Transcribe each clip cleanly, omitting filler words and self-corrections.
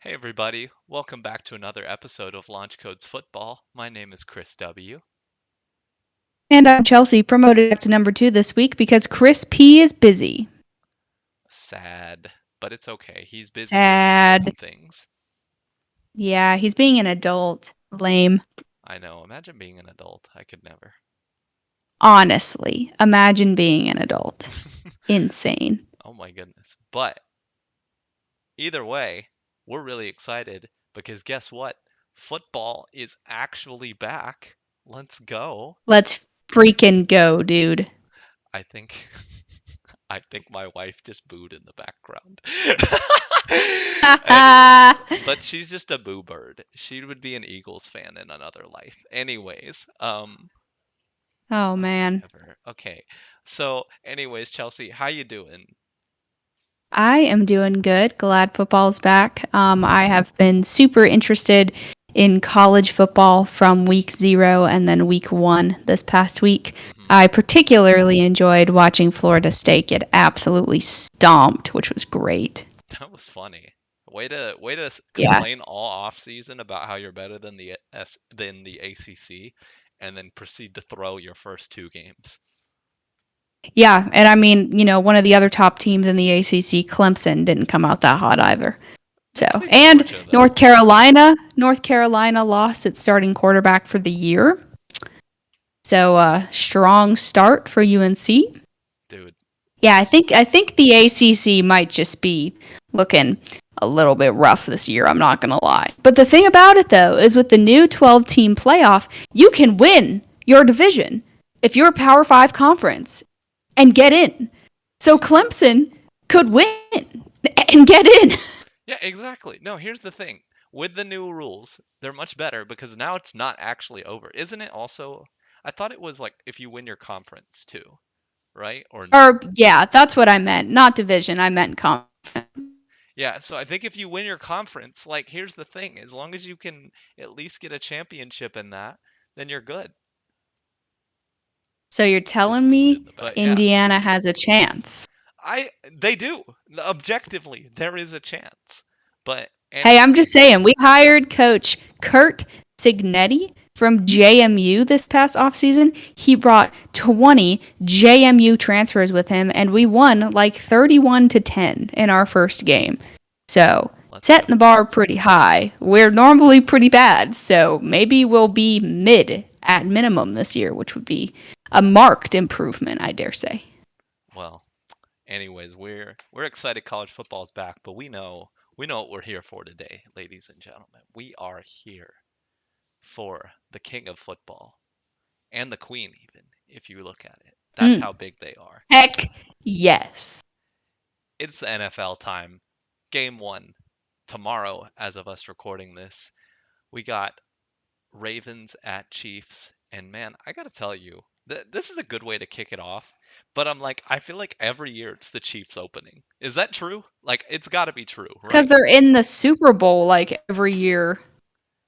Hey everybody, welcome back to another episode of Launch Codes Football. My name is Chris W. And I'm Chelsea, promoted back to number 2 this week because Chris P is busy. Sad, but it's okay. He's busy doing Sad. important things. Yeah, he's being an adult. Lame. I know, imagine being an adult. I could never. Honestly, imagine being an adult. Insane. Oh my goodness. But either way, we're really excited because guess what? Football is actually back. Let's go. Let's freaking go, dude. I think I think my wife just booed in the background. Anyways, but she's just a boo bird. She would be an Eagles fan in another life. Anyways, Oh man. whatever. Okay. So, anyways, Chelsea, how you doing? I am doing good. Glad football's back. I have been super interested in college football from week 0 and then week 1 this past week. Hmm. I particularly enjoyed watching Florida State get absolutely stomped, which was great. That was funny. Way to Yeah. complain all off season about how you're better than the ACC, and then proceed to throw your first two games. Yeah, and I mean, one of the other top teams in the ACC, Clemson, didn't come out that hot either. They So, played and Georgia though. North Carolina lost its starting quarterback for the year. So, strong start for UNC. Dude, Yeah, I that's think I think the ACC might just be looking a little bit rough this year, I'm not going to lie. But the thing about it though is with the new 12-team playoff, you can win your division if you're a Power 5 conference and get in. So Clemson could win and get in. Yeah, exactly. No, here's the thing. With the new rules, they're much better because now it's not actually over. Isn't it also? I thought it was like if you win your conference too, right? Or no? Or yeah, that's what I meant. Not division, I meant conference. Yeah, so I think if you win your conference, like here's the thing, as long as you can at least get a championship in that, then you're good. So you're Just telling booed in me the back. But yeah, Indiana has a chance? they do. Objectively, there is a chance. But Hey, I'm just anyways, saying, we hired coach Kurt Signetti from JMU this past offseason. He brought 20 JMU transfers with him, and we won like 31-10 in our first game. So, let's setting the go. bar pretty high. We're normally pretty bad, so maybe we'll be mid at minimum this year, which would be a marked improvement, I dare say. Well, anyways, we're excited college football is back, but we know what we're here for today, ladies and gentlemen. We are here for the king of football and the queen even, if you look at it. That's Mm, how big they are. heck yes. It's the NFL time. Game 1 tomorrow as of us recording this. We got Ravens at Chiefs, and man, I got to tell you, this is a good way to kick it off. But I'm like, I feel like every year it's the Chiefs opening. Is that true? Like, it's got to be true, It's because right? they're in the Super Bowl like every year.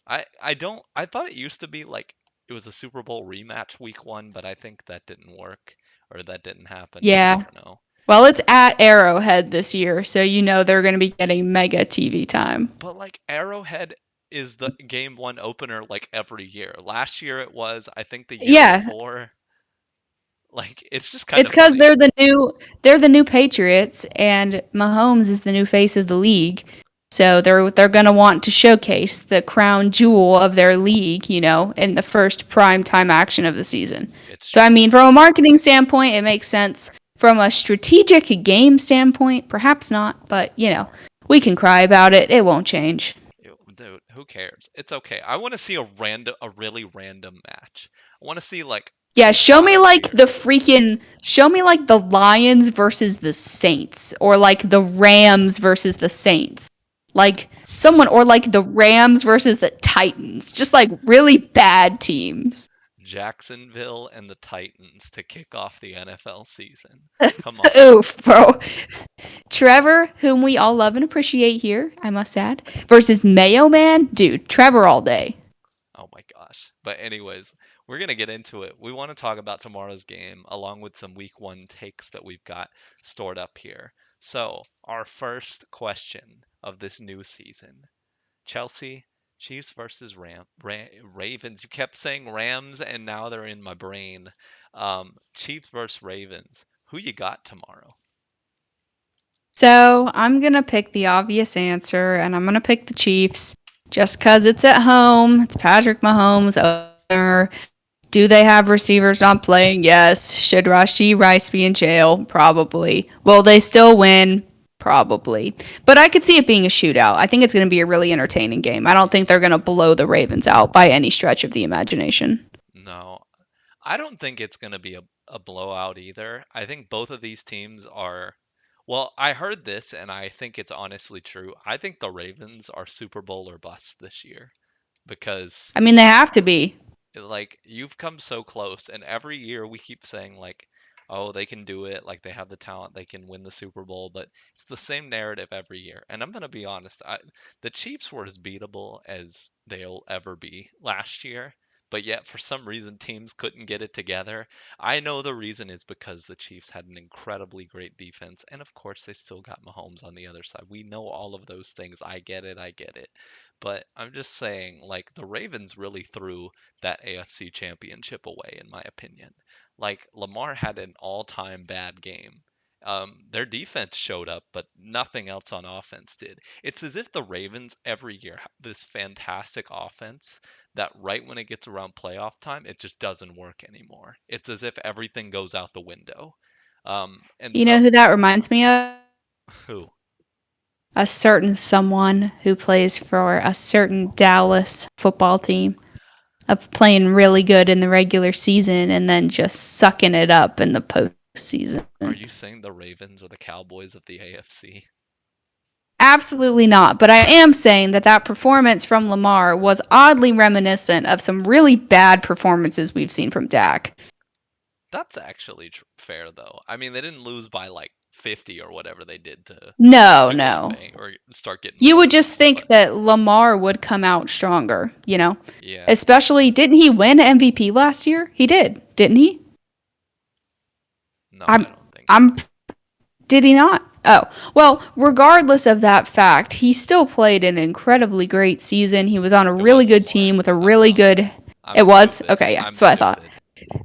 I don't I thought it used to be like it was a Super Bowl rematch week 1, but I think that didn't work or that didn't happen. I Yeah. don't know. Well, it's at Arrowhead this year, so they're going to be getting mega TV time. But like Arrowhead is the game 1 opener like every year. Last year it was, I think the year Yeah, before. Like it's just kind it's of because funny. they're the new Patriots, and Mahomes is the new face of the league. So they're going to want to showcase the crown jewel of their league, in the first prime time action of the season. It's So I true. mean, from a marketing standpoint, it makes sense. From a strategic game standpoint, perhaps not, but we can cry about it. It won't change. Dude, who cares? It's okay. I want to see a really random match. I want to see like Yeah, some top tier. show me like the Lions versus the Saints or like the Rams versus the Saints. Like someone or like the Rams versus the Titans. Just like really bad teams. Jacksonville and the Titans to kick off the NFL season. Come on. Oof, bro. Trevor, whom we all love and appreciate here, I must add, versus Mayo Man. Dude, Trevor all day. Oh my gosh. But anyways, we're going to get into it. We want to talk about tomorrow's game along with some week 1 takes that we've got stored up here. So, our first question of this new season. Chelsea, Chiefs versus Ravens. You kept saying Rams, and now they're in my brain. Chiefs versus Ravens. Who you got tomorrow? So I'm going to pick the obvious answer, and I'm going to pick the Chiefs just because it's at home. It's Patrick Mahomes' owner. Do they have receivers not playing? Yes. Should Rashi Rice be in jail? Probably. Will they still win? Probably. But I could see it being a shootout. I think it's going to be a really entertaining game. I don't think they're going to blow the Ravens out by any stretch of the imagination. No, I don't think it's going to be a blowout either. I think both of these teams are. Well, I heard this, and I think it's honestly true. I think the Ravens are Super Bowl or bust this year because I mean, they have to be. like you've come so close, and every year we keep saying like, oh, they can do it, like they have the talent, they can win the Super Bowl, but it's the same narrative every year. And I'm gonna be honest, the Chiefs were as beatable as they'll ever be last year, but yet for some reason teams couldn't get it together. I know the reason is because the Chiefs had an incredibly great defense, and of course they still got Mahomes on the other side. We know all of those things. I get it. But I'm just saying, like, the Ravens really threw that AFC championship away, in my opinion. Like, Lamar had an all time bad game. Their defense showed up, but nothing else on offense did. It's as if the Ravens every year have this fantastic offense that right when it gets around playoff time, it just doesn't work anymore. It's as if everything goes out the window. And You know so, who that reminds me of? who? A certain someone who plays for a certain Dallas football team of playing really good in the regular season and then just sucking it up in the postseason. Are you saying the Ravens are the Cowboys of the AFC? Absolutely not. But I am saying that that performance from Lamar was oddly reminiscent of some really bad performances we've seen from Dak. That's actually fair though. I mean, they didn't lose by like 50 or whatever they did No, to Green no. Bay or start getting You would points, just think but that Lamar would come out stronger, you know? yeah. Especially, didn't he win MVP last year? He did, didn't he? No, I I'm, don't think so. I'm, did he not? Oh, well, regardless of that fact, he still played an incredibly great season. He was on a It really was good Lamar. team with a I'm really dumb. good. I'm It was? stupid. Okay, yeah, I'm that's what I thought. stupid.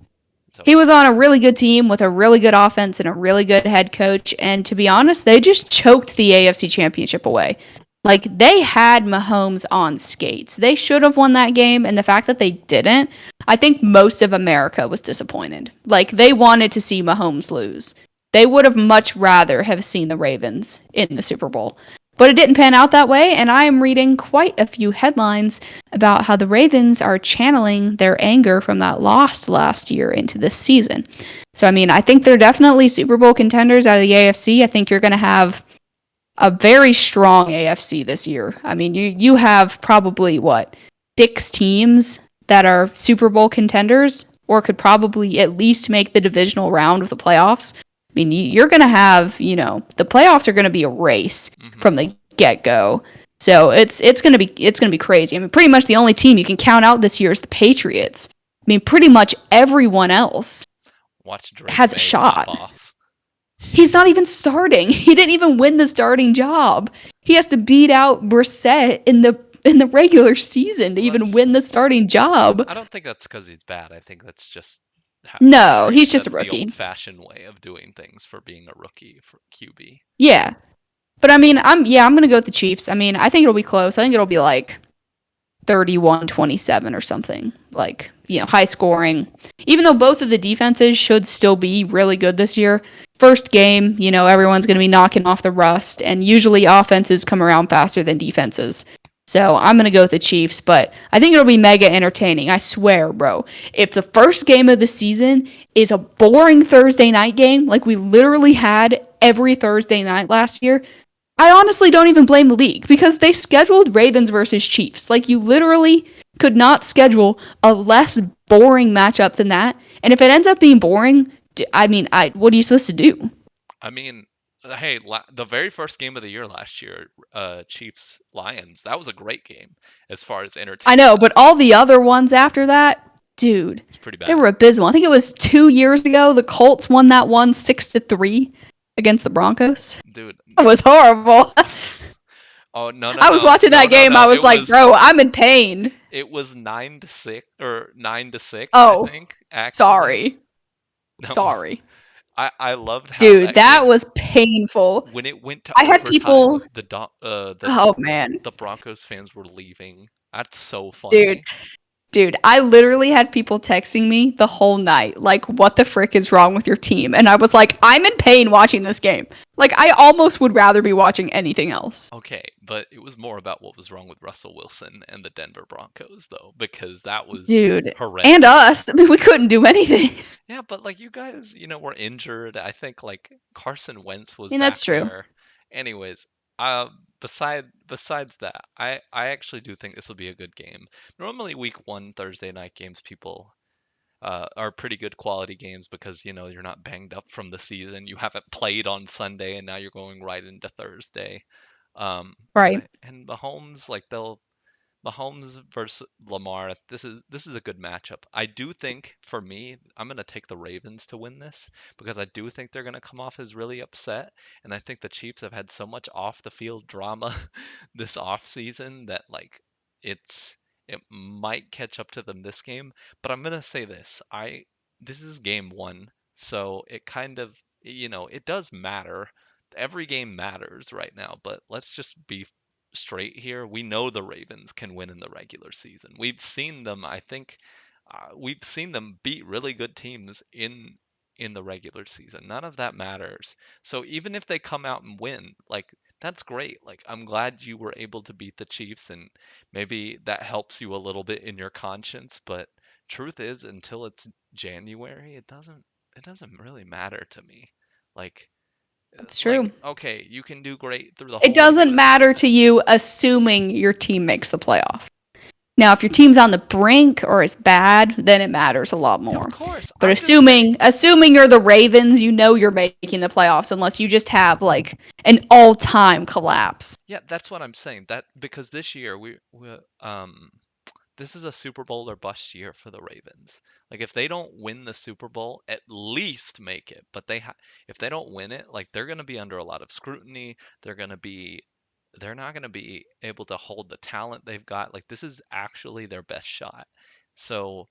It's He was okay. on a really good team with a really good offense and a really good head coach. And to be honest, they just choked the AFC Championship away. Like, they had Mahomes on skates. They should have won that game. And the fact that they didn't, I think most of America was disappointed. Like, they wanted to see Mahomes lose. They would have much rather have seen the Ravens in the Super Bowl. But it didn't pan out that way, and I am reading quite a few headlines about how the Ravens are channeling their anger from that loss last year into this season. So, I mean, I think they're definitely Super Bowl contenders out of the AFC. I think you're going to have a very strong AFC this year. I mean, you have probably what, 6 teams that are Super Bowl contenders or could probably at least make the divisional round of the playoffs. I mean, you're going to have, the playoffs are going to be a race Hmm. from the get-go. So it's going to be crazy. I mean, pretty much the only team you can count out this year is the Patriots. I mean, pretty much everyone else Watch Drake has a May pop shot. off. He's not even starting. He didn't even win the starting job. He has to beat out Brissett in the regular season to Well, even win the starting job. I don't think that's because he's bad. I think that's just No, he's just a that's the rookie. old-fashioned way of doing things for being a rookie for QB. Yeah. But I mean, I'm going to go with the Chiefs. I mean, I think it'll be close. I think it'll be like 31-27 or something. Like, high scoring. Even though both of the defenses should still be really good this year, first game, everyone's going to be knocking off the rust, and usually offenses come around faster than defenses. So I'm going to go with the Chiefs, but I think it'll be mega entertaining. I swear, bro. If the first game of the season is a boring Thursday night game, like we literally had every Thursday night last year, I honestly don't even blame the league because they scheduled Ravens versus Chiefs. Like, you literally could not schedule a less boring matchup than that. And if it ends up being boring, I mean, what are you supposed to do? I mean, hey, the very first game of the year last year, Chiefs Lions, that was a great game as far as I entertainment know, but goes. all the other ones after that, dude, It's pretty they bad, were abysmal. I think it was 2 years ago. The Colts won that one 6-3 against the Broncos. dude. That was horrible. Oh, no, no, I was no. watching No, that no, game. no. I was like, bro, I'm in pain. It was 9-6 or 9-6, I Oh, think, actually. sorry. No. Sorry. I loved how Dude, that that game was painful. when it went to I had overtime, people. Oh, man. the Broncos fans were leaving. That's so Dude, funny. dude, I literally had people texting me the whole night, like, what the frick is wrong with your team? And I was like, I'm in pain watching this game. Like, I almost would rather be watching anything else. Okay, but it was more about what was wrong with Russell Wilson and the Denver Broncos, though, because that was Dude. And horrendous. us. I mean, we couldn't do anything. I Yeah, but like you guys, were injured. I think like Carson Wentz was mean, that's back true. there. Anyways, besides that, I actually do think this will be a good game. Normally, week one Thursday night games, people are pretty good quality games because you're not banged up from the season. You haven't played on Sunday, and now you're going right into Thursday. And Right. Mahomes, like Mahomes versus Lamar, this is a good matchup. I do think for me, I'm gonna take the Ravens to win this because I do think they're gonna come off as really upset, and I think the Chiefs have had so much off the field drama this off season that like it's it might catch up to them this game. But I'm gonna say this: this is game one, so it kind of it does matter. Every game matters right now, but let's just be straight here. We know the Ravens can win in the regular season. We've seen them beat really good teams in the regular season. None of that matters. So even if they come out and win, like that's great. Like I'm glad you were able to beat the Chiefs and maybe that helps you a little bit in your conscience, but truth is until it's January, it doesn't really matter to me. Like That's true. like okay, you can do great through the It whole doesn't regular matter to season. you assuming your team makes the playoff. Now, if your team's on the brink or is bad, then it matters a lot Yeah, of more. course. But I'm just assuming saying. assuming you're the Ravens, you know you're making the playoffs unless you just have like an all-time collapse. Yeah, that's what I'm saying. That because this year this is a Super Bowl or bust year for the Ravens. Like if they don't win the Super Bowl, at least make it. But if they don't win it, like they're going to be under a lot of scrutiny. They're not going to be able to hold the talent they've got. Like this is actually their best shot. So,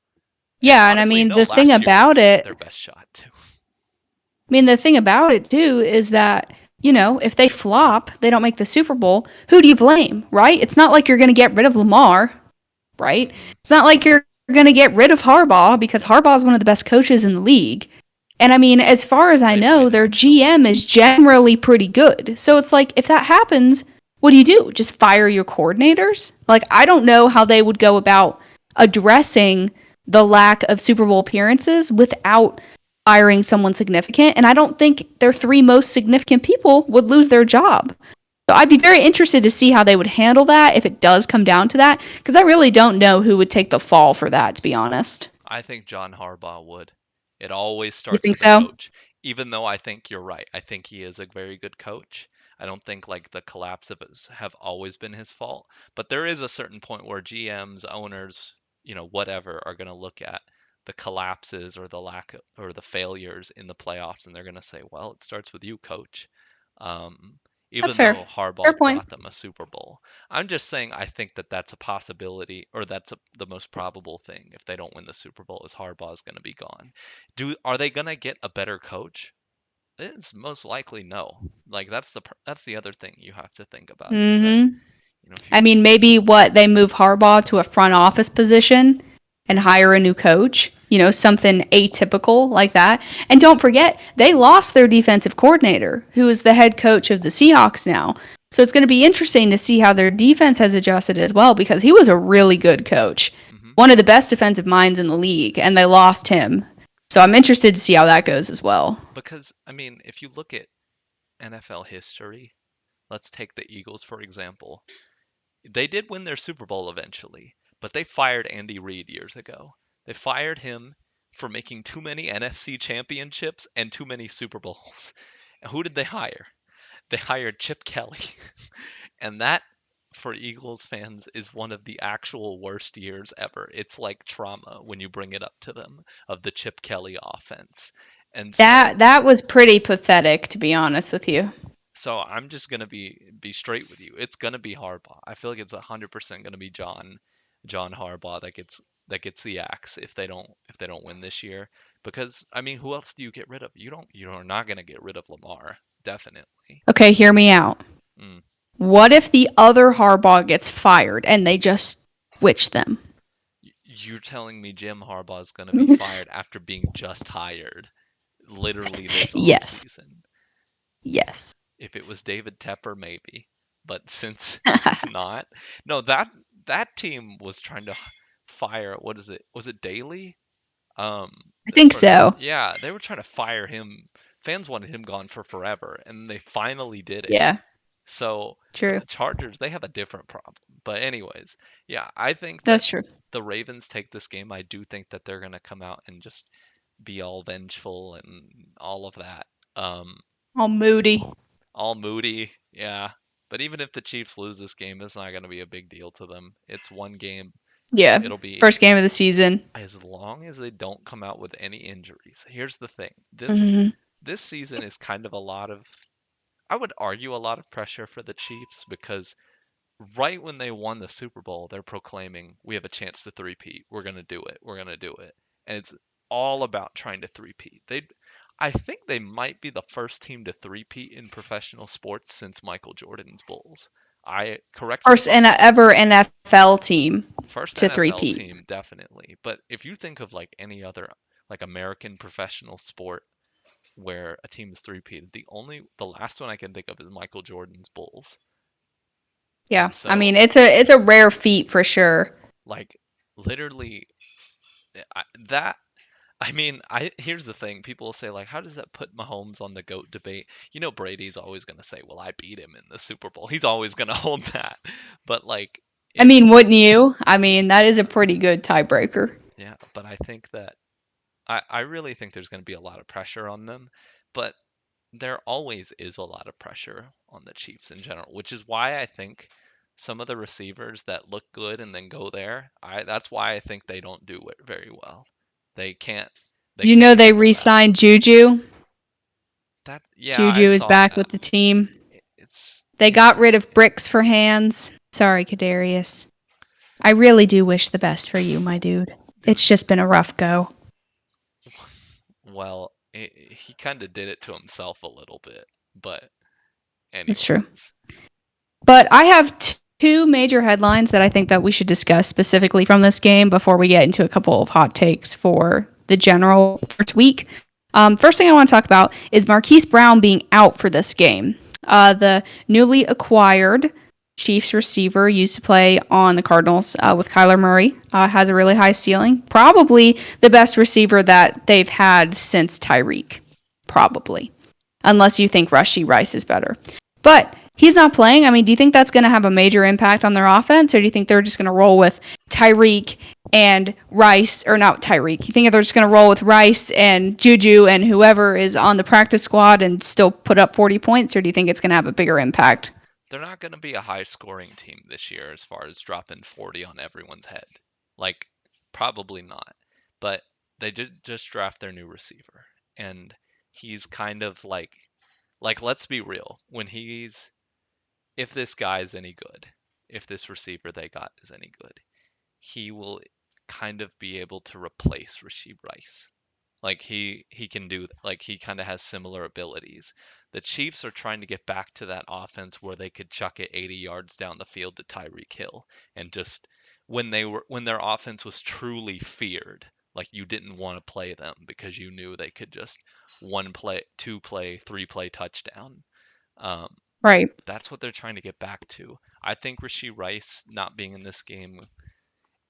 and Yeah, and I honestly, mean no, the thing last year was about it, their best shot too. I mean the thing about it too is that, if they flop, they don't make the Super Bowl, who do you blame, right? It's not like you're going to get rid of Lamar, right? Hmm. It's not like you're going to get rid of Harbaugh because Harbaugh is one of the best coaches in the league. And I mean, as far as I They know, might their actually. GM is generally pretty good. So it's like, if that happens, what do? Just fire your coordinators? Like, I don't know how they would go about addressing the lack of Super Bowl appearances without firing someone significant. And I don't think their three most significant people would lose their job. So I'd be very interested to see how they would handle that if it does come down to that, because I really don't know who would take the fall for that, to be honest. I think John Harbaugh would. It always You starts think with the so? coach. Even though I think you're right. I think he is a very good coach. I don't think like the collapse of it have always been his fault, but there is a certain point where GMs, owners, whatever are going to look at the collapses or the lack of, or the failures in the playoffs and they're going to say, "Well, it starts with you, coach." Um, That's even fair. though Fair Harbaugh point. got them a Super Bowl. I'm just saying I think that that's a possibility, or the most probable thing if they don't win the Super Bowl is Harbaugh's going to be gone. Are they going to get a better coach? It's most likely no. Like that's the other thing you have to think about is that Mm-hmm. if I you mean, maybe they move Harbaugh to a front office position and hire a new coach, something atypical like that. And don't forget, they lost their defensive coordinator, who is the head coach of the Seahawks now. So it's going to be interesting to see how their defense has adjusted as well, because he was a really good coach, hmm one of the best defensive minds in the league, and they lost him. So I'm interested to see how that goes as well. because I mean, if you look at NFL history, let's take the Eagles for example. They did win their Super Bowl eventually, but they fired Andy Reid years ago. They fired him for making too many NFC championships and too many Super Bowls. And who did they hire? They hired Chip Kelly. And that, for Eagles fans, is one of the actual worst years ever. It's like trauma when you bring it up to them of the Chip Kelly offense. And That so that was pretty pathetic, to be honest with you. So I'm just gonna be straight with you. It's gonna be Harbaugh. I feel like it's 100% gonna be John Harbaugh that gets the axe if they don't win this year. Because I mean, who else do you get rid of? You're not gonna get rid of Lamar, definitely. Okay, hear me out. Mm. What if the other Harbaugh gets fired and they just switch them? You're telling me Jim Harbaugh is gonna be fired after being just hired, literally this Yes. offseason? Yes. If it was David Tepper, maybe. But since it's not, no, that team was trying to fire. What is it? Was it Daly? I think For so. yeah, they were trying to fire him. Fans wanted him gone for forever, and they finally did it. Yeah, So for true. the Chargers, they have a different problem. But anyways, yeah, I think that That's true. the Ravens take this game. I do think that they're gonna come out and just be all vengeful and all of that. Um, All moody. all moody. Yeah. But even if the Chiefs lose this game, it's not going to be a big deal to them. It's one game. Yeah. It'll be First game of the season. as long as they don't come out with any injuries. Here's the thing. Hmm. This season is kind of a lot of I would argue a lot of pressure for the Chiefs because right when they won the Super Bowl, they're proclaiming we have a chance to three-peat. We're gonna do it. We're gonna do it. And it's all about trying to three-peat. I think they might be the first team to three-peat in professional sports since Michael Jordan's Bulls. I correct me if First I'm wrong. ever NFL team First to NFL three-peat. team, definitely. But if you think of like any other like American professional sport where a team is three-peated, the last one I can think of is Michael Jordan's Bulls. Yeah. And I mean, so it's a rare feat for sure. like literally that I mean, I here's the thing. People will say like, how does that put Mahomes on the GOAT debate? You know, Brady's always going to say, "Well, I beat him in the Super Bowl." He's always going to hold that. But like I it's mean, wouldn't you? I mean, that is a pretty good tiebreaker. yeah, but I think that I really think there's going to be a lot of pressure on them, but there always is a lot of pressure on the Chiefs in general, which is why I think some of the receivers that look good and then go there, I that's why I think they don't do it very well. They can't they Did you know can't they handle that. re-signed Juju? That yeah, I Juju is saw back that. with the team. It's They got rid of interesting. bricks for hands. Sorry, Kadarius. I really do wish the best for you, my dude. It's just been a rough go. Well, he kind of did it to himself a little bit, but It's true. anyways, But I have two major headlines that I think that we should discuss specifically from this game before we get into a couple of hot takes for the general first week. First thing I want to talk about is Marquise Brown being out for this game. The newly acquired Chiefs receiver used to play on the Cardinals with Kyler Murray has a really high ceiling. Probably the best receiver that they've had since Tyreek. Probably unless you think Rushy Rice is better. But he's not playing. I mean, do you think that's going to have a major impact on their offense, or do you think they're just going to roll with Tyreek and Rice, or not Tyreek? You think they're just going to roll with Rice and Juju and whoever is on the practice squad and still put up 40 points, or do you think it's going to have a bigger impact? they're not going to be a high scoring team this year as far as dropping 40 on everyone's head. Like, probably not. But they did just draft their new receiver. And he's kind of like let's be real. If this guy's any good, if this receiver they got is any good, he will kind of be able to replace Rasheed Rice. Like he can do like he kind of has similar abilities. The Chiefs are trying to get back to that offense where they could chuck it 80 yards down the field to Tyreek Hill and just when their offense was truly feared, like you didn't want to play them because you knew they could just one play, two play, three play touchdown. Um, Right. that's what they're trying to get back to. I think Rasheed Rice not being in this game,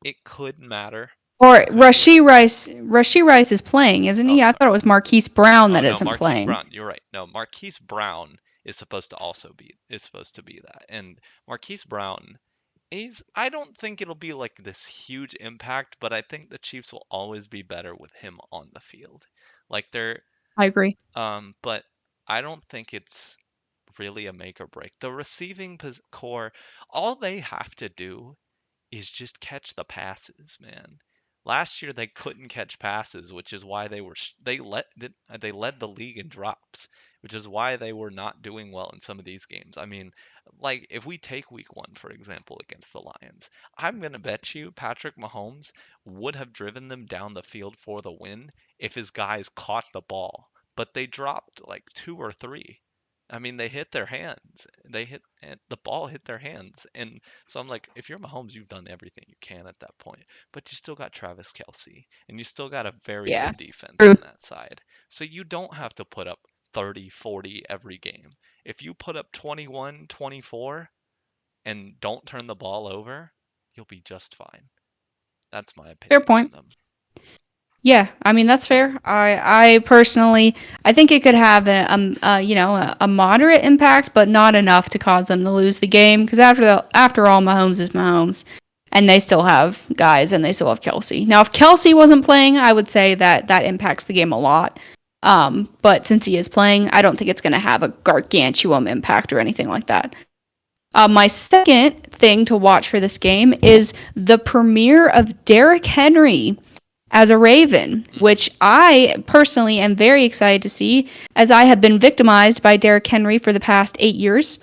it could matter. Or It could really matter. Rashi Rice is playing, isn't Oh, he? I sorry. thought it was Marquise Brown Oh that no, isn't Marquise playing. Brown. You're right. No, Marquise Brown is supposed to also be is supposed to be that. And Marquise Brown is I don't think it'll be like this huge impact, but I think the Chiefs will always be better with him on the field. Like they're I agree. but I don't think it's really a make or break. The receiving core, all they have to do is just catch the passes, man. Last year they couldn't catch passes, which is why they led the league in drops, which is why they were not doing well in some of these games. I mean, like if we take week 1 for example against the Lions, I'm going to bet you Patrick Mahomes would have driven them down the field for the win if his guys caught the ball, but they dropped like 2 or 3. I mean, they hit their hands. They hit and the ball hit their hands. And so I'm like, if you're Mahomes, you've done everything you can at that point. But you still got Travis Kelsey, and you still got a very Yeah. good defense True. on that side. So you don't have to put up 30, 40 every game. If you put up 21, 24, and don't turn the ball over, you'll be just fine. That's my Fair opinion on point. them. Yeah, I mean that's fair. I personally, I think it could have a moderate impact, but not enough to cause them to lose the game. Because after all, Mahomes is Mahomes, and they still have guys, and they still have Kelsey. Now, if Kelsey wasn't playing, I would say that that impacts the game a lot. But since he is playing, I don't think it's going to have a gargantuan impact or anything like that. My second thing to watch for this game is the premiere of Derrick Henry as a Raven, which Hmm. I personally am very excited to see, as I have been victimized by Derrick Henry for the past 8 years,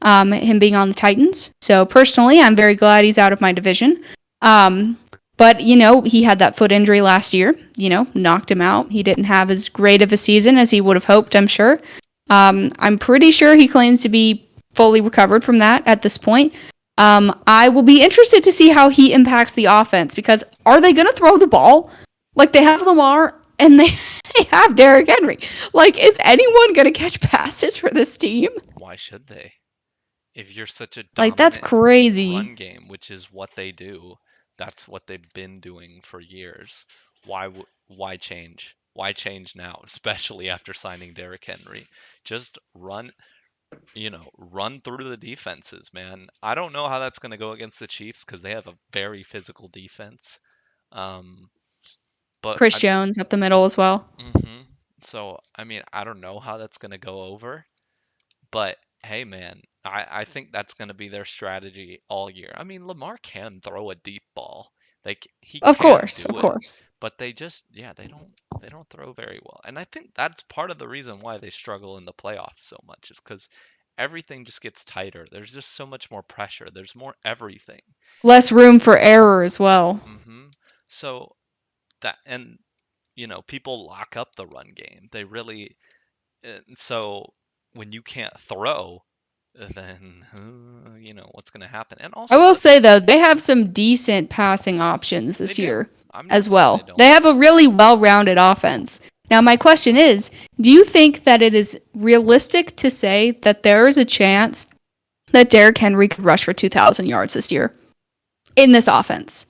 him being on the Titans. So personally, I'm very glad he's out of my division. But, he had that foot injury last year, knocked him out. He didn't have as great of a season as he would have hoped, I'm sure. I'm pretty sure he claims to be fully recovered from that at this point. I will be interested to see how he impacts the offense because are they going to throw the ball? Like they have Lamar and they have Derrick Henry. Like, is anyone going to catch passes for this team? Why should they? If you're such a Like, that's dominant crazy. run game, which is what they do, that's what they've been doing for years. Why change? Why change now, especially after signing Derrick Henry? Just run through the defenses, man. I don't know how that's going to go against the Chiefs because they have a very physical defense. Um, but Chris Jones up the middle as well. mhm. So I mean, I don't know how that's going to go over. But hey, man, I think that's going to be their strategy all year. I mean, Lamar can throw a deep ball. Like he Of can course, of do it, course. but yeah, they don't throw very well. And I think that's part of the reason why they struggle in the playoffs so much is because everything just gets tighter. There's just so much more pressure. There's more everything. Less room for error as well. Hmm. So and people lock up the run game. They really so when you can't throw, then what's going to happen. And I also, will say though, they have some decent passing options they this do. year I'm not as saying they well. They don't. have a really well-rounded offense. Now, my question is, do you think that it is realistic to say that there is a chance that Derrick Henry could rush for 2,000 yards this year in this offense,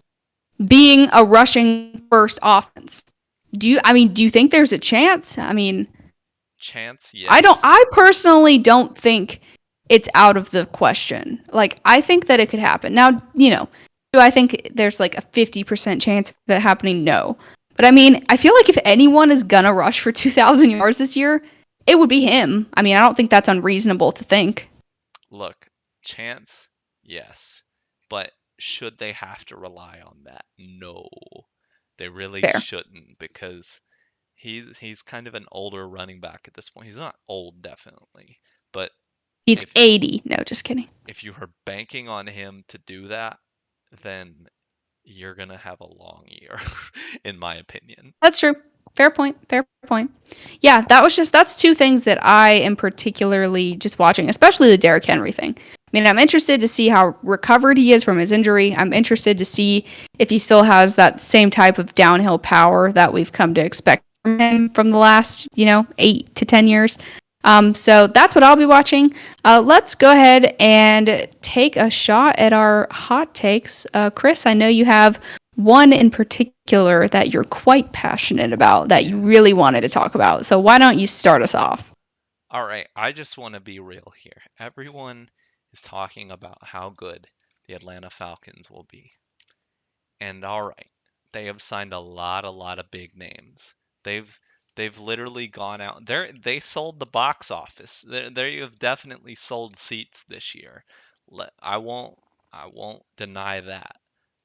being a rushing first offense? Do you think there's a chance? I mean, Chance, I don't. yes. I personally don't think it's out of the question. Like, I think that it could happen. Now, do I think there's like a 50% chance of that happening? No. But I mean, I feel like if anyone is gonna rush for 2,000 yards this year, it would be him. I mean, I don't think that's unreasonable to think. Look, chance, yes. But should they have to rely on that? No. They really Fair. shouldn't because he's kind of an older running back at this point. He's not old, definitely, but He's if 80. No, just kidding. if you are banking on him to do that, then you're gonna have a long year, in my opinion. That's true. Fair point. Fair point. Yeah, that's two things that I am particularly just watching, especially the Derrick Henry thing. I mean, I'm interested to see how recovered he is from his injury. I'm interested to see if he still has that same type of downhill power that we've come to expect from him from the last, 8 to 10 years. So that's what I'll be watching. Let's go ahead and take a shot at our hot takes. Chris, I know you have one in particular that you're quite passionate about that you Yeah. really wanted to talk about. So why don't you start us off? All right, I just want to be real here. Everyone is talking about how good the Atlanta Falcons will be. And all right, they have signed a lot of big names. They've they've literally gone out. They sold the box office. They have definitely sold seats this year. I won't deny that.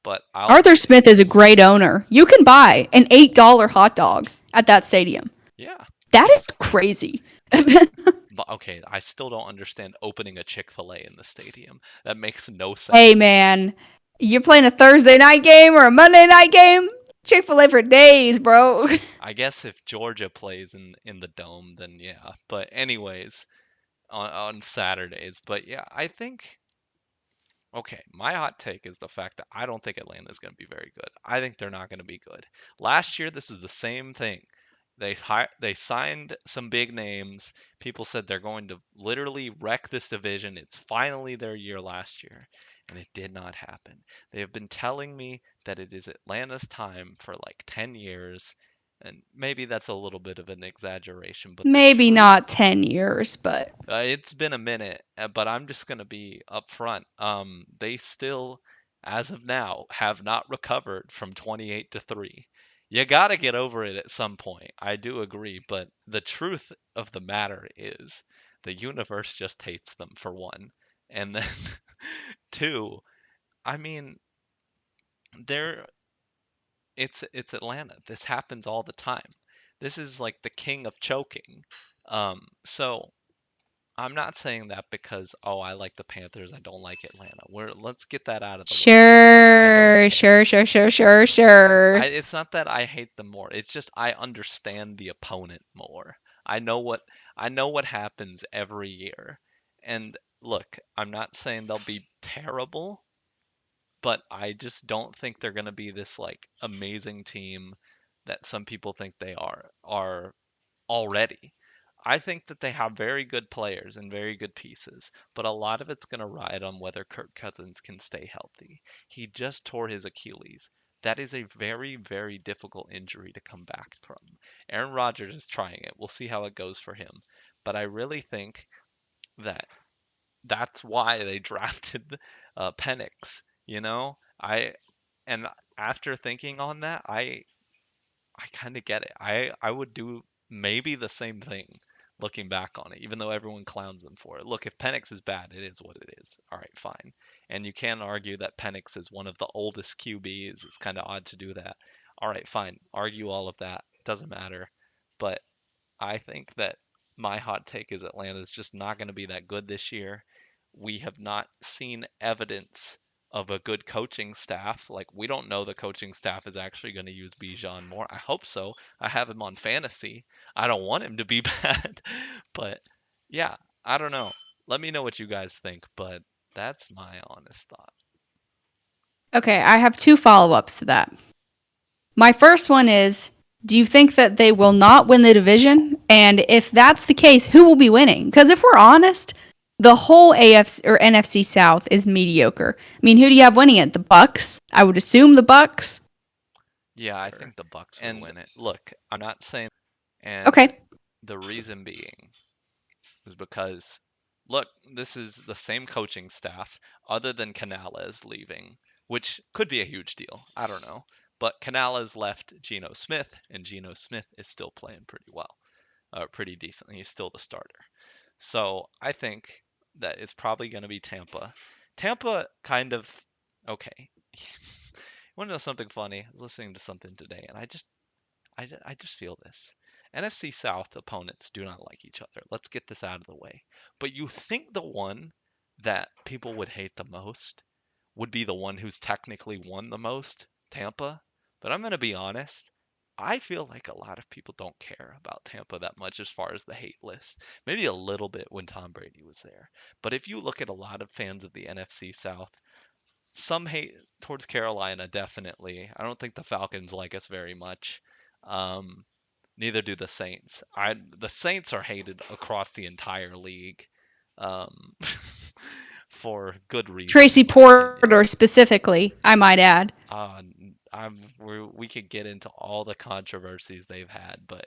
but I'll Arthur Smith is a great owner. You can buy an $8 hot dog at that stadium. yeah. That is It's crazy. but okay, I still don't understand opening a Chick-fil-A in the stadium. That makes no Hey sense. man, you're playing a Thursday night game or a Monday night game? Chick fil A for days, bro. I guess if Georgia plays in the dome, then yeah. But anyways, on Saturdays. But yeah, I think okay, my hot take is the fact that I don't think Atlanta is going to be very good. I think they're not going to be good. Last year, this was the same thing. They signed some big names. People said they're going to literally wreck this division. It's finally their year last year, and it did not happen. They have been telling me that it is Atlanta's time for like 10 years, and maybe that's a little bit of an exaggeration, but the Maybe truth not 10 years, but it's been a minute, but I'm just gonna be upfront. They still, as of now, have not recovered from 28 to 3. You gotta get over it at some point. I do agree, but the truth of the matter is the universe just hates them for one. And then two, I mean, they're it's Atlanta. This happens all the time. This is like the king of choking. So I'm not saying that because, oh, I like the Panthers, I don't like Atlanta. Let's get that out of the way. I don't sure, care. sure, sure, sure, sure, sure. It's not that I hate them more. It's just I understand the opponent more. I know what I know what happens every year. And look, I'm not saying they'll be terrible, but I just don't think they're going to be this like amazing team that some people think they are already. I think that they have very good players and very good pieces, but a lot of it's going to ride on whether Kirk Cousins can stay healthy. He just tore his Achilles. That is a very, very difficult injury to come back from. Aaron Rodgers is trying it. We'll see how it goes for him. But I really think that that's why they drafted Penix. You know, and after thinking on that, I kind of get it. I would do maybe the same thing looking back on it, even though everyone clowns them for it. Look, if Penix is bad, it is what it is. All right, fine. And you can argue that Penix is one of the oldest QBs. It's kind of odd to do that. All right, fine. Argue all of that. Doesn't matter. But I think that my hot take is Atlanta's just not going to be that good this year. We have not seen evidence of a good coaching staff. Like, we don't know the coaching staff is actually going to use Bijan more. I hope so. I have him on fantasy. I don't want him to be bad. But yeah, I don't know. Let me know what you guys think, but that's my honest thought. Okay, I have two follow ups to that. My first one is, do you think that they will not win the division? And if that's the case, who will be winning? Because if we're honest, the whole AFC or NFC South is mediocre. I mean, who do you have winning it? The Bucks? I would assume the Bucks. Yeah, I Sure. think the Bucks will And win it. Look, I'm not saying, and Okay. the reason being is because look, this is the same coaching staff other than Canales leaving, which could be a huge deal. I don't know. But Canales left Geno Smith, and Geno Smith is still playing pretty well, pretty decently. He's still the starter. So I think that it's probably going to be Tampa. Tampa kind of, okay. You want to know something funny? I was listening to something today, and I just feel this. NFC South opponents do not like each other. Let's get this out of the way. But you think the one that people would hate the most would be the one who's technically won the most, Tampa? But I'm going to be honest. I feel like a lot of people don't care about Tampa that much as far as the hate list. Maybe a little bit when Tom Brady was there. But if you look at a lot of fans of the NFC South, some hate towards Carolina, definitely. I don't think the Falcons like us very much. Um, Neither do the Saints. The Saints are hated across the entire league, um, for good reason, Tracy in my opinion. Porter specifically, I might add. We could get into all the controversies they've had, but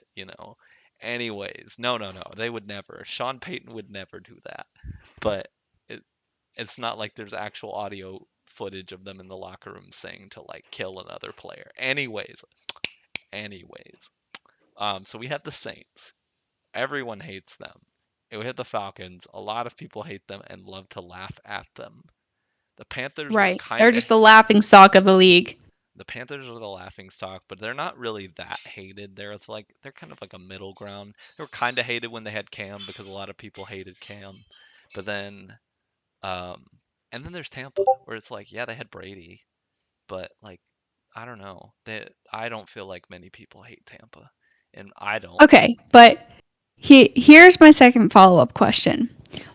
anyways, no, no, no, they would never. Sean Payton would never do that. But it, it's not like there's actual audio footage of them in the locker room saying to like kill another player. Anyways, so we have the Saints. Everyone hates them. And we have the Falcons. A lot of people hate them and love to laugh at them. The Panthers are Right. kind They're of just the laughing stock of the league. the Panthers are the laughing stock, but they're not really that hated. They're kind of like a middle ground. They were kind of hated when they had Cam because a lot of people hated Cam, but then um, and then there's Tampa where it's like yeah they had Brady, but like I don't know. I don't feel like many people hate Tampa, and I don't. Okay, but here's my second follow-up question.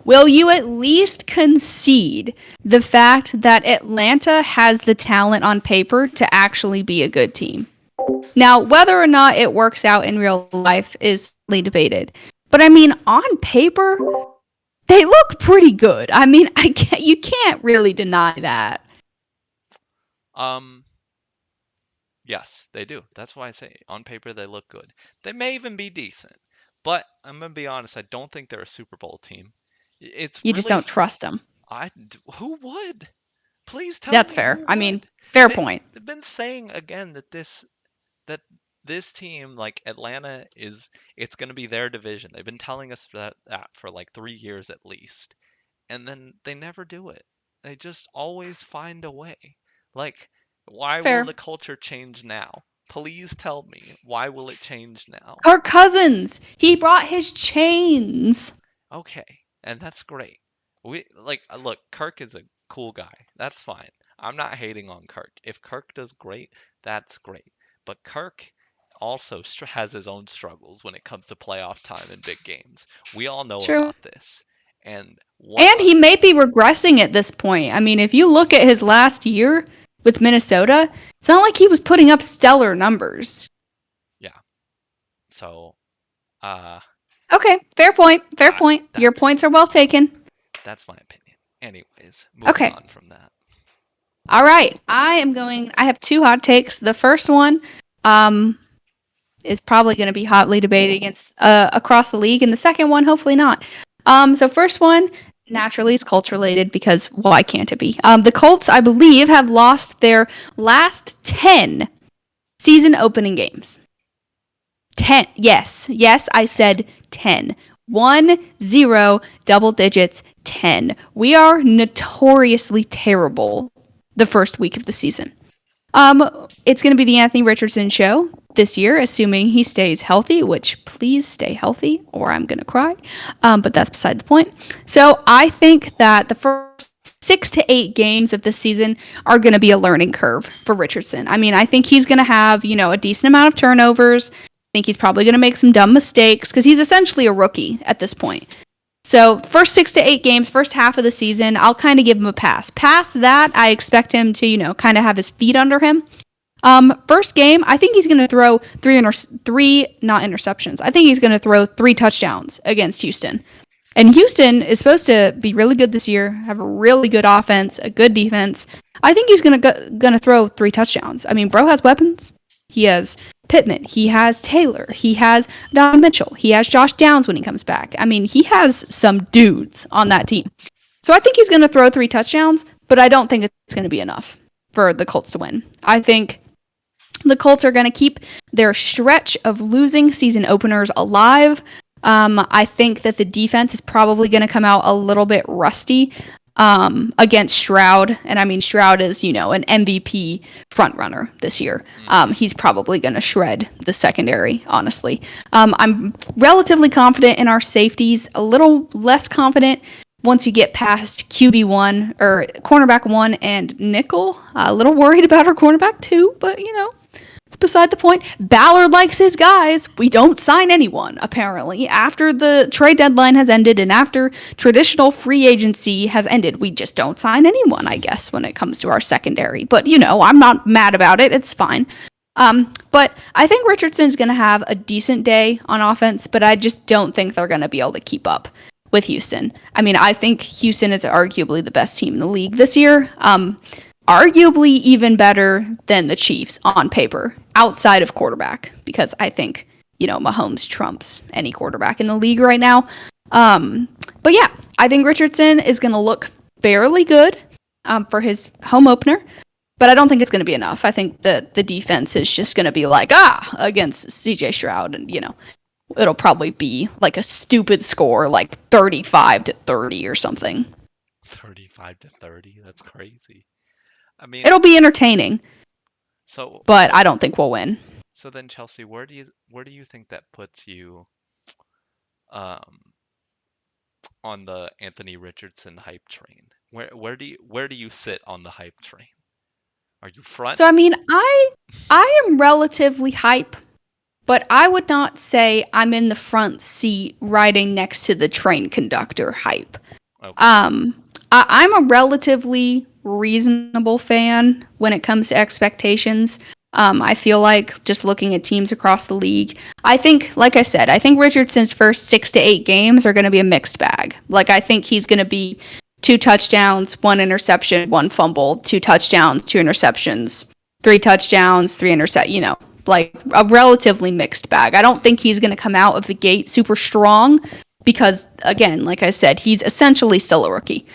Will you at least concede the fact that Atlanta has the talent on paper to actually be a good team? Now, whether or not it works out in real life is slightly debated. But I mean, on paper, they look pretty good. I mean, you can't really deny that. Um, yes, they do. That's why I say on paper they look good. They may even be decent, but I'm gonna be honest. I don't think they're a Super Bowl team. It's You just really don't trust them. who would? Please tell That's me fair. who I mean, would. fair They've point. they've been saying again that this team like Atlanta is it's gonna be their division. They've been telling us that for like 3 years at least, and then they never do it. They just always find a way. Like, why will Fair. the culture change now? Please tell me, why will it change now? Kirk Cousins, he brought his chains. Okay, and that's great. We like look, Kirk is a cool guy. That's fine. I'm not hating on Kirk. If Kirk does great, that's great. But Kirk also has his own struggles when it comes to playoff time and big games. We all know True. about this. And what And he may be regressing at this point. I mean, if you look at his last year with Minnesota, it's not like he was putting up stellar numbers. yeah. So, uh Okay, fair point. Fair I, point. Your that's points are well taken. that's my opinion. Anyways, moving Okay. on from that. All right. I have two hot takes. The first one um is probably going to be hotly debated against across the league, and the second one hopefully not. So first one naturally is Colts related because why can't it be? The Colts, I believe, have lost their last 10 season opening games. 10. Yes. Yes, I said 10. 1 0 double digits 10. We are notoriously terrible the first week of the season. It's going to be the Anthony Richardson show this year, assuming he stays healthy, which please stay healthy or I'm going to cry. But that's beside the point. So I think that the first 6 to 8 games of this season are going to be a learning curve for Richardson. I mean, I think he's going to have, a decent amount of turnovers. I think he's probably going to make some dumb mistakes because he's essentially a rookie at this point. So, first 6 to 8 games, first half of the season, I'll kind of give him a pass. Past that, I expect him to, kind of have his feet under him. First game, I think he's going to throw three, not interceptions. I think he's going to throw 3 touchdowns against Houston. And Houston is supposed to be really good this year, have a really good offense, a good defense. I think he's gonna throw 3 touchdowns. I mean, bro has weapons. He has Pittman. He has Taylor. He has Don Mitchell. He has Josh Downs when he comes back. I mean, he has some dudes on that team. So I think he's going to throw 3 touchdowns, but I don't think it's going to be enough for the Colts to win. I think the Colts are going to keep their stretch of losing season openers alive. I think that the defense is probably going to come out a little bit rusty against Stroud. And I mean, Stroud is, an MVP frontrunner this year. He's probably going to shred the secondary, honestly. I'm relatively confident in our safeties, a little less confident once you get past QB1 or cornerback 1 and nickel. A little worried about our cornerback 2, but, it's beside the point. Ballard likes his guys. We don't sign anyone, apparently. After the trade deadline has ended and after traditional free agency has ended, we just don't sign anyone, I guess, when it comes to our secondary. But, I'm not mad about it. It's fine. But I think Richardson's going to have a decent day on offense, but I just don't think they're going to be able to keep up with Houston. I mean, I think Houston is arguably the best team in the league this year. Arguably even better than the Chiefs on paper, outside of quarterback, because I think, Mahomes trumps any quarterback in the league right now. But yeah, I think Richardson is going to look fairly good for his home opener, but I don't think it's going to be enough. I think that the defense is just going to be like, against CJ Stroud, and, it'll probably be like a stupid score, like 35-30 or something. 35-30. That's crazy. I mean, It'll be entertaining, so but so I don't think we'll win. so then Chelsea, where do you think that puts you um on the Anthony Richardson hype train? Where do you sit on the hype train? Are you front? So I mean, I am relatively hype, but I would not say I'm in the front seat riding next to the train conductor hype. Okay. Um, I'm a relatively reasonable fan when it comes to expectations. I feel like just looking at teams across the league, I think, like I said, I think Richardson's first 6 to 8 games are going to be a mixed bag. Like, I think he's going to be 2 touchdowns, 1 interception, 1 fumble, 2 touchdowns, 2 interceptions, 3 touchdowns, 3 intercept. Like a relatively mixed bag. I don't think he's going to come out of the gate super strong because, again, like I said, he's essentially still a rookie.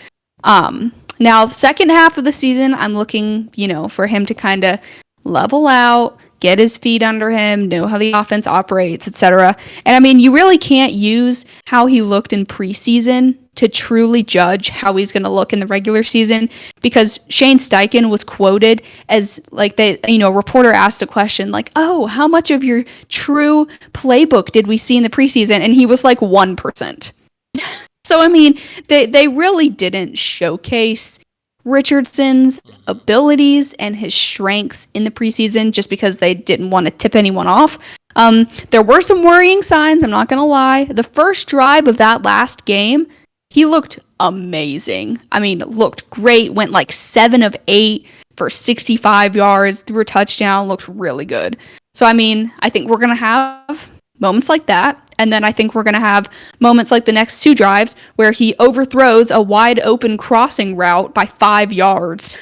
Now, the second half of the season, I'm looking, for him to kind of level out, get his feet under him, know how the offense operates, etc. And I mean, you really can't use how he looked in preseason to truly judge how he's going to look in the regular season because Shane Steichen was quoted as like a reporter asked a question like, "Oh, how much of your true playbook did we see in the preseason?" And he was like 1%. So I mean, they really didn't showcase Richardson's Hmm. abilities and his strengths in the preseason just because they didn't want to tip anyone off. There were some worrying signs, I'm not going to lie. The first drive of that last game, he looked amazing. I mean, looked great, went like 7 of 8 for 65 yards, threw a touchdown, looked really good. So, I mean, I think we're going to have moments like that. And then I think we're going to have moments like the next 2 drives where he overthrows a wide open crossing route by 5 yards,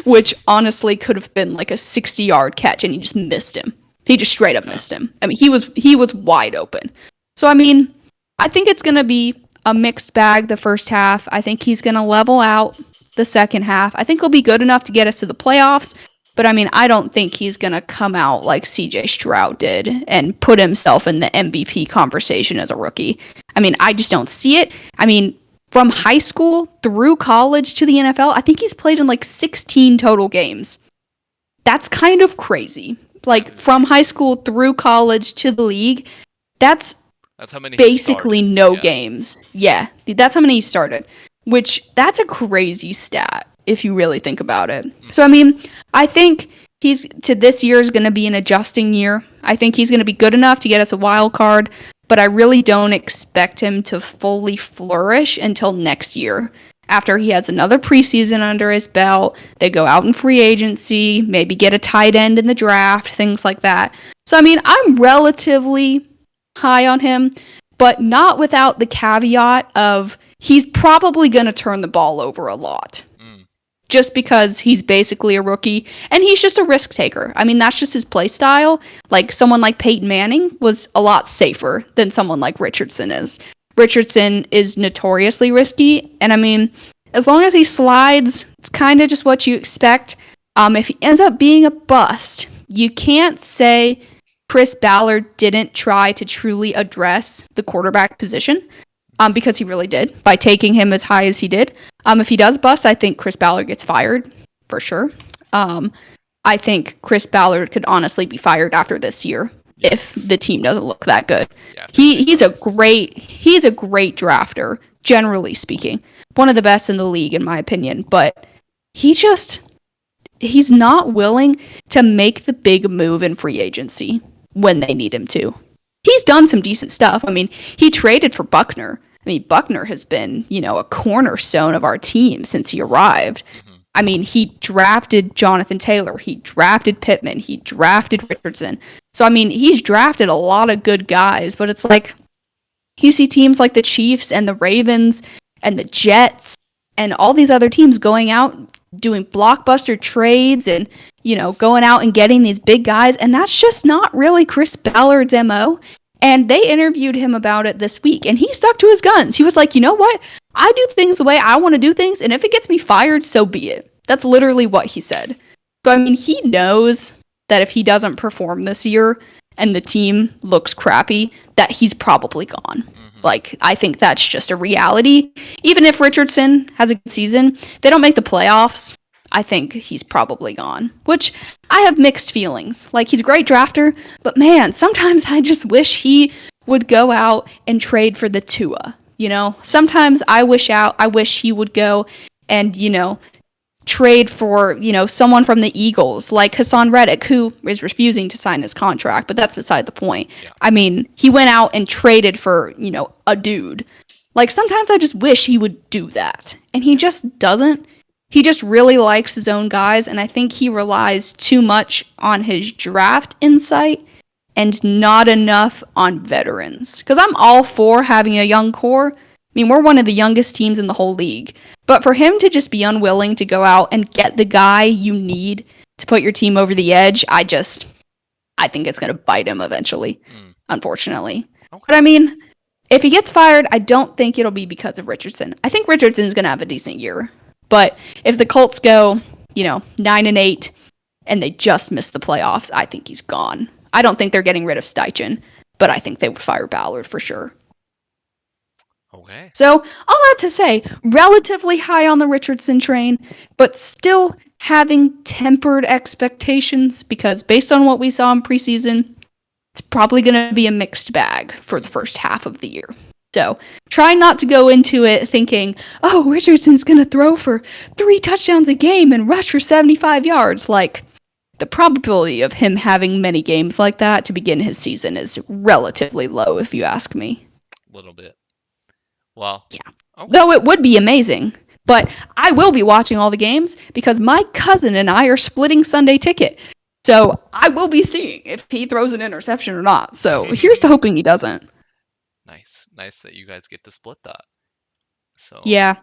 which honestly could have been like a 60-yard catch, and he just missed him. He just straight up Yeah. missed him. I mean, he was wide open. So I mean, I think it's going to be a mixed bag the first half. I think he's going to level out the second half. I think he'll be good enough to get us to the playoffs. But I mean, I don't think he's going to come out like CJ Stroud did and put himself in the MVP conversation as a rookie. I mean, I just don't see it. I mean, from high school through college to the NFL, I think he's played in like 16 total games. That's kind of crazy. That Like is from high crazy. school through college to the league, that's That's how many he basically started. no Yeah. games. Yeah, that's how many he started, which that's a crazy stat if you really think about it. So I Hmm. mean, I think he's to this year is going to be an adjusting year. I think he's going to be good enough to get us a wild card, but I really don't expect him to fully flourish until next year. After he has another preseason under his belt, they go out in free agency, maybe get a tight end in the draft, things like that. So I mean, I'm relatively high on him, but not without the caveat of he's probably going to turn the ball over a lot Mm. just because he's basically a rookie and he's just a risk taker. I mean, that's just his play style. Like someone like Peyton Manning was a lot safer than someone like Richardson is. Richardson is notoriously risky, and I mean, as long as he slides, it's kind of just what you expect. If he ends up being a bust, you can't say Chris Ballard didn't try to truly address the quarterback position because he really did by taking him as high as he did. If he does bust, I think Chris Ballard gets fired for sure. Um, I think Chris Ballard could honestly be fired after this year if Yes. the team doesn't look that good. Yeah, if they He take he's a Russ. great drafter, generally speaking. One of the best in the league in my opinion, but he just he's not willing to make the big move in free agency when they need him to. He's done some decent stuff. I mean, he traded for Buckner. I mean, Buckner has been, a cornerstone of our team since he arrived. Hmm. I mean, he drafted Jonathan Taylor, he drafted Pittman, he drafted Richardson. So, I mean, he's drafted a lot of good guys, but it's like you see teams like the Chiefs and the Ravens and the Jets and all these other teams going out doing blockbuster trades and going out and getting these big guys, and that's just not really Chris Ballard's MO. And they interviewed him about it this week, and he stuck to his guns. He was like, you know what? I do things the way I want to do things, and if it gets me fired, so be it. That's literally what he said. So, I mean, he knows that if he doesn't perform this year and the team looks crappy, that he's probably gone. Mm. Like, I think that's just a reality. Even if Richardson has a good season, they don't make the playoffs. I think he's probably gone, which I have mixed feelings. Like, he's a great drafter, but man, sometimes I just wish he would go out and trade for the Tua. You know, sometimes I wish he would go and, trade for, someone from the Eagles, like Hassan Reddick, who is refusing to sign his contract, but that's beside the point. Yeah. I mean, he went out and traded for, a dude. Like, sometimes I just wish he would do that. And he Yeah. just doesn't. He just really likes his own guys, and I think he relies too much on his draft insight and not enough on veterans. Because I'm all for having a young core. I mean, we're one of the youngest teams in the whole league. But for him to just be unwilling to go out and get the guy you need to put your team over the edge, I think it's going to bite him eventually, Mm. unfortunately. But Okay. I mean, if he gets fired, I don't think it'll be because of Richardson. I think Richardson's going to have a decent year. But if the Colts go, 9-8 and they just miss the playoffs, I think he's gone. I don't think they're getting rid of Steichen, but I think they would fire Ballard for sure. Okay. So, all that to say, relatively high on the Richardson train, but still having tempered expectations because based on what we saw in preseason, it's probably going to be a mixed bag for the first half of the year. So, try not to go into it thinking, oh, Richardson's going to throw for 3 touchdowns a game and rush for 75 yards. Like, the probability of him having many games like that to begin his season is relatively low, if you ask me. A little bit. Well. Yeah. Okay. Though it would be amazing. But I will be watching all the games because my cousin and I are splitting Sunday ticket. So I will be seeing if he throws an interception or not. So here's to hoping he doesn't. Nice that you guys get to split that. So. Yeah.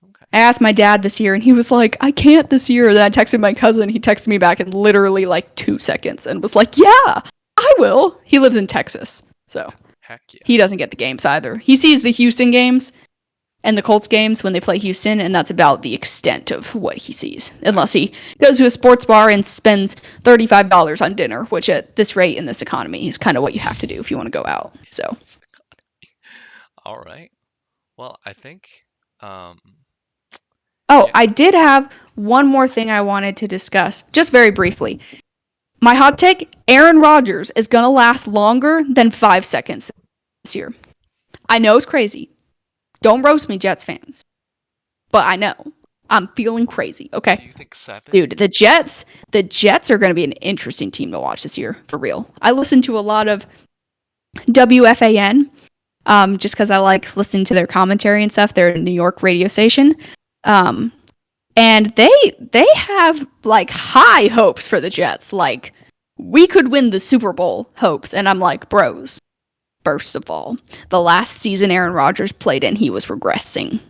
Okay. I asked my dad this year and he was like, I can't this year. Then I texted my cousin. He texted me back in literally like 2 seconds and was like, yeah, I will. He lives in Texas. So Heck yeah. he doesn't get the games either. He sees the Houston games and the Colts games when they play Houston, and that's about the extent of what he sees. Unless he goes to a sports bar and spends $35 on dinner, which at this rate in this economy is kind of what you have to do if you want to go out. So, All right. Well, I think. oh, Yeah. I did have one more thing I wanted to discuss, just very briefly. My hot take: Aaron Rodgers is going to last longer than 5 seconds this year. I know it's crazy. Don't roast me, Jets fans. But I know. I'm feeling crazy, okay? Do you think 7? Dude, the Jets are going to be an interesting team to watch this year, for real. I listen to a lot of WFAN, just because I like listening to their commentary and stuff. They're a New York radio station. And they have, like, high hopes for the Jets. Like, we could win the Super Bowl hopes. And I'm like, bros. First of all, the last season Aaron Rodgers played in, he was regressing.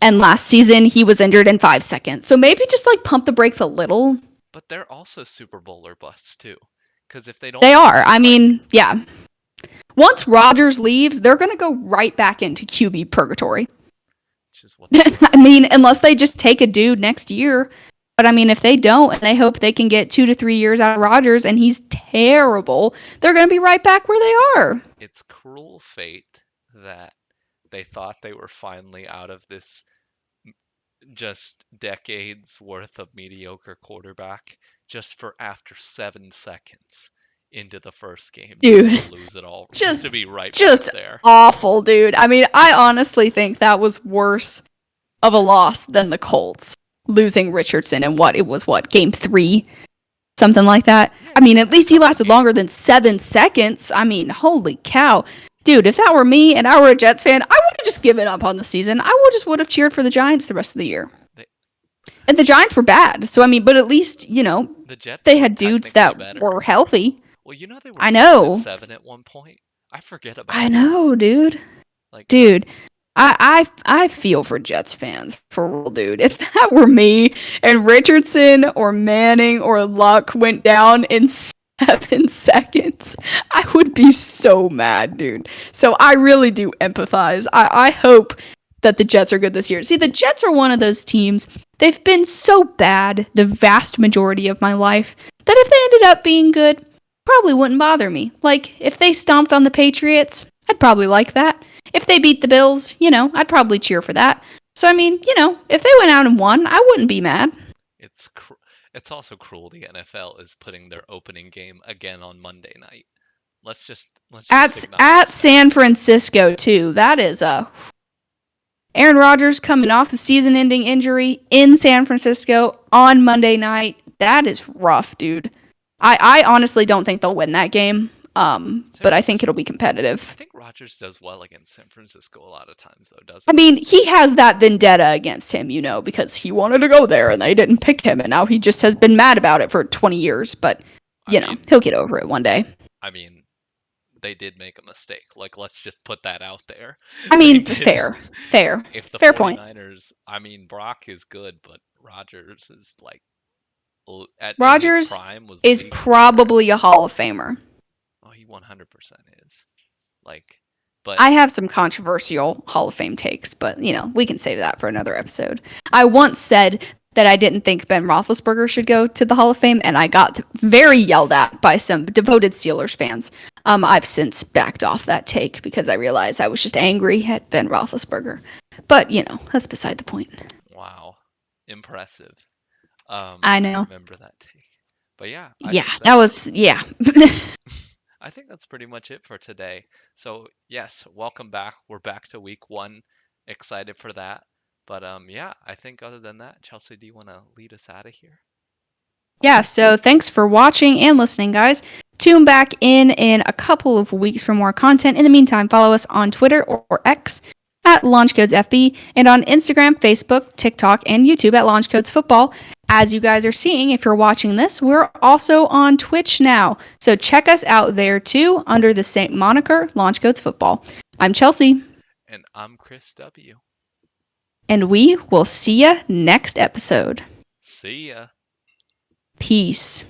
And last season, he was injured in 5 seconds. So maybe just, like, pump the brakes a little. But they're also Super Bowl or busts, too. Because if they don't... They are. I mean, yeah. Once Rodgers leaves, they're going to go right back into QB purgatory. Which is what I mean, unless they just take a dude next year. But I mean, if they don't and they hope they can get 2 to 3 years out of Rodgers and he's terrible, they're going to be right back where they are. It's cruel fate that they thought they were finally out of this just decades worth of mediocre quarterback just for after 7 seconds into the first game Dude, just to lose it all, just to be right back there. Awful, dude. I mean, I honestly think that was worse of a loss than the Colts losing Richardson in game 3, something like that. I mean, at least he lasted longer than 7 seconds. I mean, holy cow. Dude, if that were me and I were a Jets fan, I would have just given up on the season. I would have cheered for the Giants the rest of the year. And the Giants were bad. So, I mean, but at least, the Jets they had dudes that were healthy. Well, they were 7 at one point. I forget about I know, dude. Like, dude, I feel for Jets fans, for real, dude. If that were me and Richardson or Manning or Luck went down in 7 seconds, I would be so mad, dude. So I really do empathize. I hope that the Jets are good this year. See, the Jets are one of those teams, they've been so bad the vast majority of my life that if they ended up being good, probably wouldn't bother me. Like, if they stomped on the Patriots, I'd probably like that. If they beat the Bills, I'd probably cheer for that. So, I mean, if they went out and won, I wouldn't be mad. It's it's also cruel the NFL is putting their opening game again on Monday night. Let's just At acknowledge that. San Francisco, too. That is a Aaron Rodgers coming off a season-ending injury in San Francisco on Monday night. That is rough, dude. I honestly don't think they'll win that game. San But I think Francisco. it'll be I competitive. think Rodgers does well against San Francisco a lot of times, though, I doesn't he? mean, he has that vendetta against him, because he wanted to go there and they didn't pick him, and now he just has been mad about it for 20 years. But, I mean, he'll get over it one day. I mean, they did make a mistake. Like, let's just put that out there. I They mean, did. If the fair point. 49ers, I mean, Brock is good, but Rodgers is like in his Rodgers prime was is league winner. probably a Hall of Famer. Oh, he 100% is. Like, but I have some controversial Hall of Fame takes, but we can save that for another episode. I once said that I didn't think Ben Roethlisberger should go to the Hall of Fame, and I got very yelled at by some devoted Steelers fans. I've since backed off that take because I realized I was just angry at Ben Roethlisberger. But that's beside the point. wow, impressive. I I know. remember that take. But yeah, Yeah, that was yeah. I think that's pretty much it for today. So yes, welcome back. We're back to week one. Excited for that. But yeah, I think other than that, Chelsea, do you want to lead us out of here? Yeah, so thanks for watching and listening, guys. Tune back in a couple of weeks for more content. In the meantime, follow us on Twitter or X at LaunchCodesFB and on Instagram, Facebook, TikTok, and YouTube at LaunchCodesFootball. As you guys are seeing, if you're watching this, we're also on Twitch now. So check us out there too under the same moniker, LaunchCodesFootball. I'm Chelsea, And I'm Chris W. and we will see you next episode. See ya. Peace.